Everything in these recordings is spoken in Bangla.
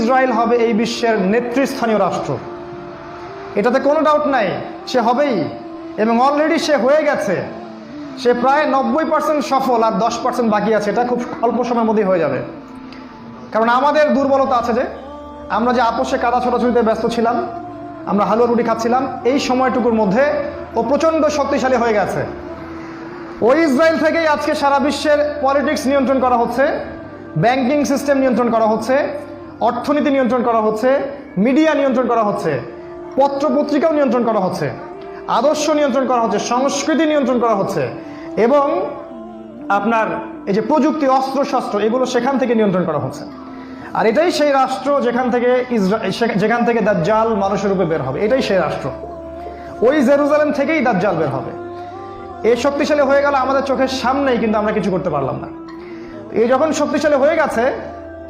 ইসরায়েল হবে এই বিশ্বের নেতৃস্থানীয় রাষ্ট্র, এটাতে কোনো ডাউট নাই, সে হবেই এবং অলরেডি সে হয়ে গেছে। সে প্রায় 90% সফল, আর 10% বাকি আছে। এটা খুব অল্প সময়ের মধ্যেই হয়ে যাবে। কারণ আমাদের দুর্বলতা আছে যে আমরা যে আপোষে কাদা ছোটাছুটিতে ব্যস্ত ছিলাম, আমরা হালুয়া রুটি খাচ্ছিলাম, এই সময়টুকুর মধ্যে ও প্রচণ্ড শক্তিশালী হয়ে গেছে। ওই ইসরায়েল থেকেই আজকে সারা বিশ্বের পলিটিক্স নিয়ন্ত্রণ করা হচ্ছে, ব্যাংকিং সিস্টেম নিয়ন্ত্রণ করা হচ্ছে, অর্থনীতি নিয়ন্ত্রণ করা হচ্ছে, মিডিয়া নিয়ন্ত্রণ করা হচ্ছে, পত্রপত্রিকাও নিয়ন্ত্রণ করা হচ্ছে, আদর্শ নিয়ন্ত্রণ করা হচ্ছে, সংস্কৃতি নিয়ন্ত্রণ করা হচ্ছে, এবং আপনার এই যে প্রযুক্তি, অস্ত্রশস্ত্র, এগুলো সেখান থেকে নিয়ন্ত্রণ করা হচ্ছে। আর এটাই সেই রাষ্ট্র যেখান থেকে দাজ্জাল মানুষের রূপে বের হবে। এটাই সেই রাষ্ট্র। ওই জেরুজালেম থেকেই দাজ্জাল বের হবে। এই শক্তিশালী হয়ে গেল আমাদের চোখের সামনেই, কিন্তু আমরা কিছু করতে পারলাম না। এই যখন শক্তিশালী হয়ে গেছে,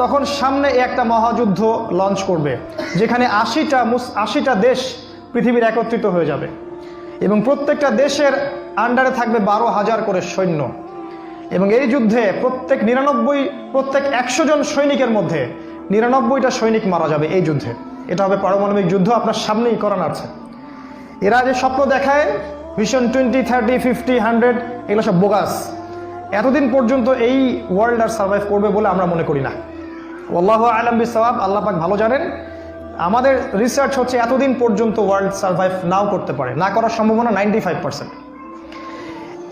তখন সামনে একটা মহাযুদ্ধ লঞ্চ করবে, যেখানে 80টা দেশ পৃথিবীর একত্রিত হয়ে যাবে এবং প্রত্যেকটা দেশের আন্ডারে থাকবে 12,000 করে সৈন্য। এবং এই যুদ্ধে প্রত্যেক 100 জন সৈনিকের মধ্যে 99টা সৈনিক মারা যাবে এই যুদ্ধে। এটা হবে পারমাণবিক যুদ্ধ, আপনার সামনেই করান আছে। এরা যে স্বপ্ন দেখায় ভিশন 20, 30, 50, 100, এগুলো সব বোগাস। এতদিন পর্যন্ত এই ওয়ার্ল্ড আর সার্ভাইভ করবে বলে আমরা মনে করি না। আল্লাহু আ'লাম বিসওয়াব, আল্লাহ পাক ভালো জানেন। আমাদের রিসার্চ হচ্ছে এতদিন পর্যন্ত ওয়ার্ল্ড সার্ভাইভ নাও করতে পারে, না করার সম্ভাবনা 95%।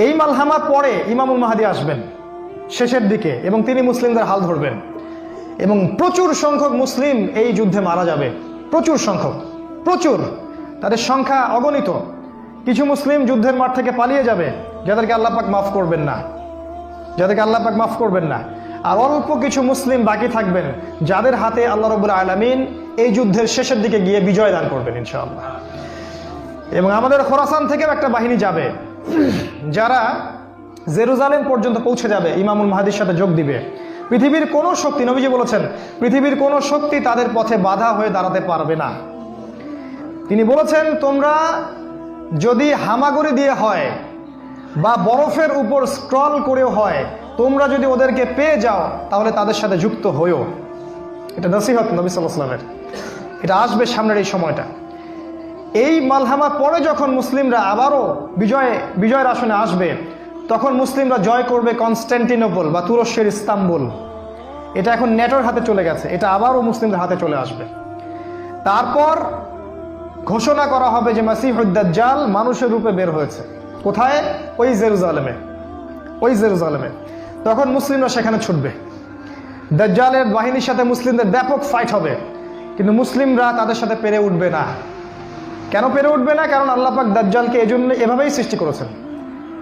এই মালহামার পরে ইমামুল মাহদী আসবেন শেষের দিকে, এবং তিনি মুসলিমদের হাল ধরবেন এবং প্রচুর সংখ্যক মুসলিম এই যুদ্ধে মারা যাবে। প্রচুর সংখ্যক, প্রচুর, তাদের সংখ্যা অগণিত। কিছু মুসলিম যুদ্ধের মাঠ থেকে পালিয়ে যাবে, যাদেরকে আল্লাহ পাক মাফ করবেন না, আর অল্প কিছু মুসলিম বাকি থাকবেন, যাদের হাতে আল্লাহ রাব্বুল আলামিন এই যুদ্ধের শেষের দিকে গিয়ে বিজয় দান করবেন ইনশাআল্লাহ। এবং আমাদের খোরাসান থেকেও একটা বাহিনী যাবে, যারা জেরুজালেম পর্যন্ত পৌঁছে যাবে, ইমামুল মাহদীর সাথে যোগ দিবে। পৃথিবীর কোনো শক্তি, নবীজি বলেছেন, পৃথিবীর কোনো শক্তি তাদের পথে বাধা হয়ে দাঁড়াতে পারবে না। তিনি বলেছেন, তোমরা যদি হামাগুড়ি দিয়ে হয় বা বরফের উপর স্ক্রল করেও হয়, তোমরা যদি ওদেরকে পেয়ে যাও তাহলে তাদের সাথে যুক্ত হইও। এটা নসিহত নবী সাল্লাল্লাহু আলাইহি ওয়াসাল্লামের। এটা আসবে সামনের এই সময়টা। এই মালহামার পরে যখন মুসলিমরা আবারও বিজয়ের আসনে আসবে, তখন মুসলিমরা জয় করবে কনস্ট্যান্টিনোপল বা তুরস্কের ইস্তাম্বুল। এটা এখন নেটোর হাতে চলে গেছে, এটা আবারও মুসলিমদের হাতে চলে আসবে। তারপর ঘোষণা করা হবে যে মাসিহুদ দাজ্জাল মানুষের রূপে বের হয়েছে। কোথায়? ওই জেরুজালেমে। তখন মুসলিমরা সেখানে ছুটবে। দাজ্জালের বাহিনীর সাথে মুসলিমদের ব্যাপক ফাইট হবে, কিন্তু মুসলিমরা তাদের সাথে পেরে উঠবে না। কেন পেরে উঠবে না? কারণ আল্লাহ পাক দাজ্জালকে এজন্য এভাবেই সৃষ্টি করেছেন।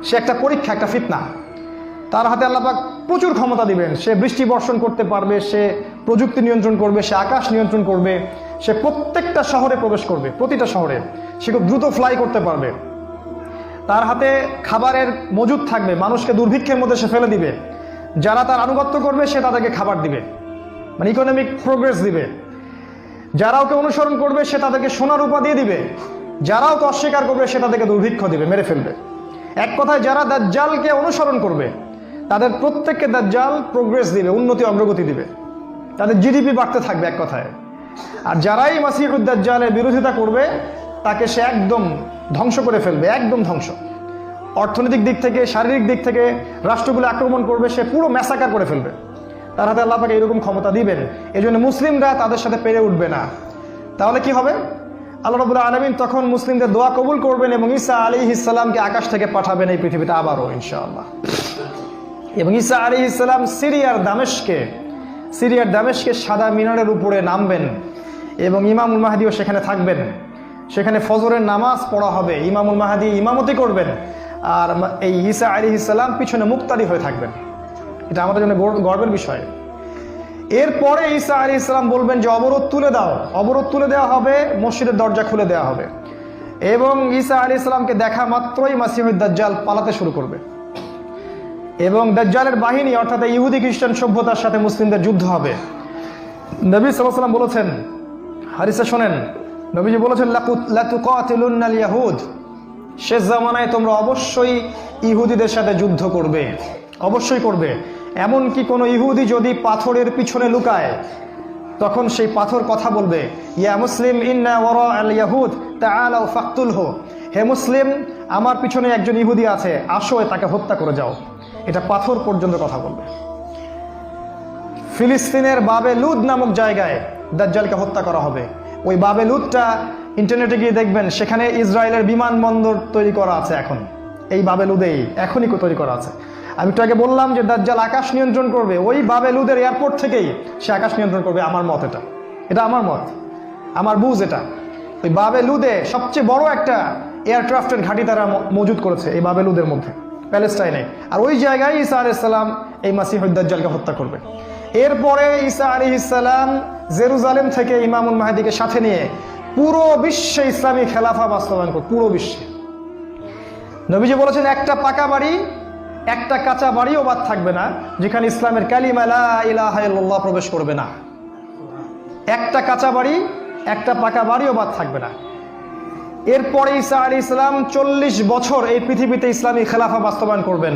সে একটা পরীক্ষা, একটা ফিতনা। তার হাতে আল্লাহ পাক প্রচুর ক্ষমতা দিবেন। সে বৃষ্টি বর্ষণ করতে পারবে, সে প্রযুক্তি নিয়ন্ত্রণ করবে, সে আকাশ নিয়ন্ত্রণ করবে, সে প্রত্যেকটা শহরে প্রবেশ করবে, প্রতিটা শহরে। সে খুব দ্রুত ফ্লাই করতে পারবে। তার হাতে খাবারের মজুদ থাকবে, মানুষকে দুর্ভিক্ষের মধ্যে সে ফেলে দিবে। যারা তার আনুগত্য করবে সে তাদেরকে খাবার দিবে, মানে ইকোনমিক প্রোগ্রেস দিবে। যারা ওকে অনুসরণ করবে সে তাদেরকে সোনা রূপা দিয়ে দিবে। যারা ওকে অস্বীকার করবে সে তাদেরকে দুর্ভিক্ষ দিবে, মেরে ফেলবে। এক কথায় যারা দাজ্জালকে অনুসরণ করবে তাদের প্রত্যেককে দাজ্জাল প্রোগ্রেস দিবে, উন্নতি অগ্রগতি দিবে, তাদের জিডিপি বাড়তে থাকবে এক কথায়। আর যারাই মাসিহুদ দাজ্জালের বিরোধিতা করবে তাকে সে একদম ধ্বংস করে ফেলবে, একদম ধ্বংস। অর্থনৈতিক দিক থেকে, শারীরিক দিক থেকে রাষ্ট্রগুলো আক্রমণ করবে, সে পুরো ম্যাসাকার করে ফেলবে। তার হাতে আল্লাহ পাক এরকম ক্ষমতা দিবেন। এই জন্য মুসলিমরা তাদের সাথে পেরে উঠবে না। তাহলে কি হবে? আল্লাহ রাব্বুল আলামিন তখন মুসলিমদের দোয়া কবুল করবেন এবং ঈসা আলাইহিস সালামকে আকাশ থেকে পাঠাবেন এই পৃথিবীতে আবারও ইনশাআল্লাহ। এবং ঈসা আলাইহিস সালাম সিরিয়ার দামেস্কে সাদা মিনারের উপরে নামবেন এবং ইমামুল মাহদীও সেখানে থাকবেন। সেখানে ফজরের নামাজ পড়া হবে, ইমামুল মাহদী ইমামতি করবেন, আর এই ঈসা আলাইহিস সালাম পিছনে মুক্তাদি হয়ে থাকবেন। এটা আমাদের জন্য গর্বের বিষয়। এরপরে ঈসা আলাইহিস সালাম বলবেন যে অবরোধ তুলে দেওয়া হবে, মসজিদের দরজা খুলে দেওয়া হবে এবং ঈসা আলাইহিস সালামকে দেখা মাত্রই মাসিহুদ দাজ্জাল পালাতে শুরু করবে এবং দাজ্জালের বাহিনী অর্থাৎ ইহুদি খ্রিস্টান সভ্যতার সাথে মুসলিমদের যুদ্ধ হবে। নবী সাল্লাল্লাহু আলাইহি ওয়াসাল্লাম বলেছেন, হাদিসে শোনেন, নবীজি বলেছেন লাতুকাতিলুন্নাল ইয়াহুদ, শেষ জামানায় তোমরা অবশ্যই ইহুদিদের সাথে যুদ্ধ করবে, অবশ্যই করবে। এমনকি কোনো ইহুদি যদি পাথরের পিছনে লুকায়, তখন সেই পাথর কথা বলবে, ইয়া মুসলিম ইন্না ওয়ারা আল ইয়াহুদ তাআলাউ ফাকতুলহু, হে মুসলিম আমার পিছনে একজন ইহুদি আছে, আসো তাকে হত্যা করে যাও। এটা পাথর পর্যন্ত কথা বলবে। ফিলিস্তিনের বাবে লুদ নামক জায়গায় দাজ্জালকে হত্যা করা হবে। ওই বাবে লুদটা ইন্টারনেটে গিয়ে দেখবেন, সেখানে ইসরায়েলের বিমানবন্দর তৈরি করা আছে এখন, এই বাবে লুদেই এখনই তৈরি করা আছে। আমি একটু আগে বললাম যে দাজ্জাল আকাশ নিয়ন্ত্রণ করবে, ওই বাবে লুদের এয়ারপোর্ট থেকেই সে আকাশ নিয়ন্ত্রণ করবে। আমার মত এটা আমার মত, আমার বুঝ এটা। ওই বাবে লুদে সবচেয়ে বড় একটা এয়ারক্রাফটের ঘাঁটি তারা মজুদ করেছে এই বাবে লুদের মধ্যে, প্যালেস্টাইনে। আর ওই জায়গায় ঈসা আলাইহিস সালাম এই মাসিহুদ দাজ্জালকে হত্যা করবে। এরপরে ঈসা আলাইহিস সালাম জেরুজালেম থেকে ইমামুল মাহদিকে সাথে নিয়ে পুরো বিশ্বে ইসলামী খেলাফা বাস্তবায়ন করবে, পুরো বিশ্বে। নবীজি বলেছেন, একটা পাকা বাড়ি একটা কাঁচা বাড়িও বাদ থাকবে না যেখানে ইসলামের কালিমা লা ইলাহা ইল্লাল্লাহ প্রবেশ করবে না। একটা কাঁচা বাড়ি একটা পাকা বাড়িও বাদ থাকবে না। এরপরে ঈসা আলাইহিস সালাম 40 বছর এই পৃথিবীতে ইসলামী খেলাফা বাস্তবায়ন করবেন।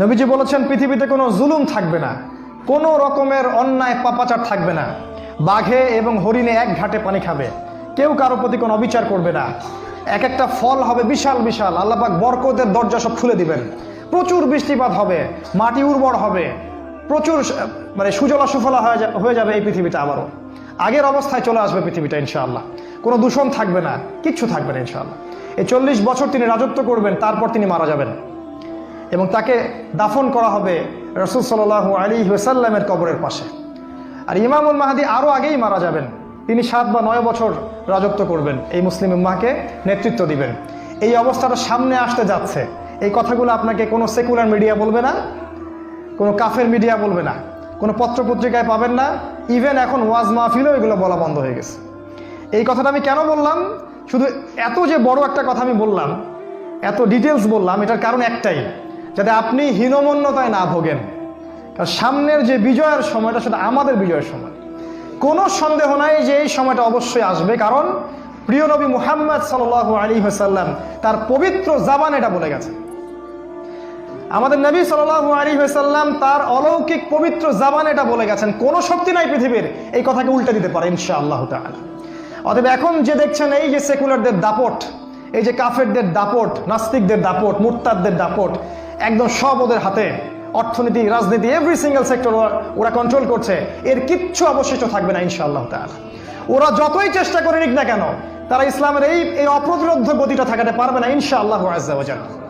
নবীজি বলেছেন, পৃথিবীতে কোনো জুলুম থাকবে না, কোনো রকমের অন্যায় পাপাচার থাকবে না। বাঘে এবং হরিণে এক ঘাটে পানি খাবে, কেউ কারো প্রতি কোনো অবিচার করবে না। এক একটা ফল হবে বিশাল বিশাল, আল্লাহ পাক বরকতের দরজা সব খুলে দিবেন। প্রচুর বৃষ্টিপাত হবে, মাটি উর্বর হবে, প্রচুর সুজলা সুফলা হয়ে যাবে এই পৃথিবীটা। আবারও আগের অবস্থায় চলে আসবে পৃথিবীটা ইনশাআল্লাহ। কোনো দূষণ থাকবে না, কিচ্ছু থাকবে না ইনশাআল্লাহ। এই 40 বছর তিনি রাজত্ব করবেন, তারপর তিনি মারা যাবেন এবং তাকে দাফন করা হবে রাসূল সাল্লাল্লাহু আলাইহি ওয়াসাল্লামের কবরের পাশে। আর ইমামুল মাহদী আরও আগেই মারা যাবেন, তিনি 7 বা 9 বছর রাজত্ব করবেন, এই মুসলিম উম্মাহকে নেতৃত্ব দিবেন। এই অবস্থাটা সামনে আসতে যাচ্ছে। এই কথাগুলো আপনাকে কোনো সেকুলার মিডিয়া বলবে না, কোনো কাফের মিডিয়া বলবে না, কোনো পত্রপত্রিকায় পাবেন না। ইভেন এখন ওয়াজ মাহফিলেও এগুলো বলা বন্ধ হয়ে গেছে। এই কথাটা আমি কেন বললাম, শুধু এত যে বড় একটা কথা আমি বললাম, এত ডিটেলস বললাম, এটার কারণ একটাই, যাতে আপনি হীনমন্যতায় না ভোগেন। কারণ সামনের যে বিজয়ের সময়টা, সেটা আমাদের বিজয়ের সময়। কোনো সন্দেহ নাই যে এই সময়টা অবশ্যই আসবে, কারণ প্রিয় নবী মুহাম্মদ সাল্লাল্লাহু আলাইহি ওয়াসাল্লাম তার পবিত্র জাবান এটা বলে গেছে। আমাদের নবী সাল্লাল্লাহু আলাইহি ওয়াসাল্লাম তার অলৌকিক পবিত্র জাবান এটা বলে গেছেন, কোনো শক্তি নাই পৃথিবীর এই কথাকে উল্টে দিতে পারে ইনশাআল্লাহ তাআলা। অতএব এখন যে দেখছেন এই যে সেকুলারদের দাপট, এই যে কাফেরদের দাপট, নাস্তিকদের দাপট, মুরতাদদের দাপট, একদম সব ওদের হাতে। অর্থনীতি, রাজনীতি, এভরি সিঙ্গেল সেক্টর ওরা কন্ট্রোল করছে। এর কিচ্ছু অবশিষ্ট থাকবে না ইনশাআল্লাহ তাআলা। ওরা যতই চেষ্টা করে নিক না কেন, তারা ইসলামের এই অপ্রতিরোধ্য গতিটা থাকাতে পারবে না ইনশাআল্লাহু আযজা ওয়া জাল্লা।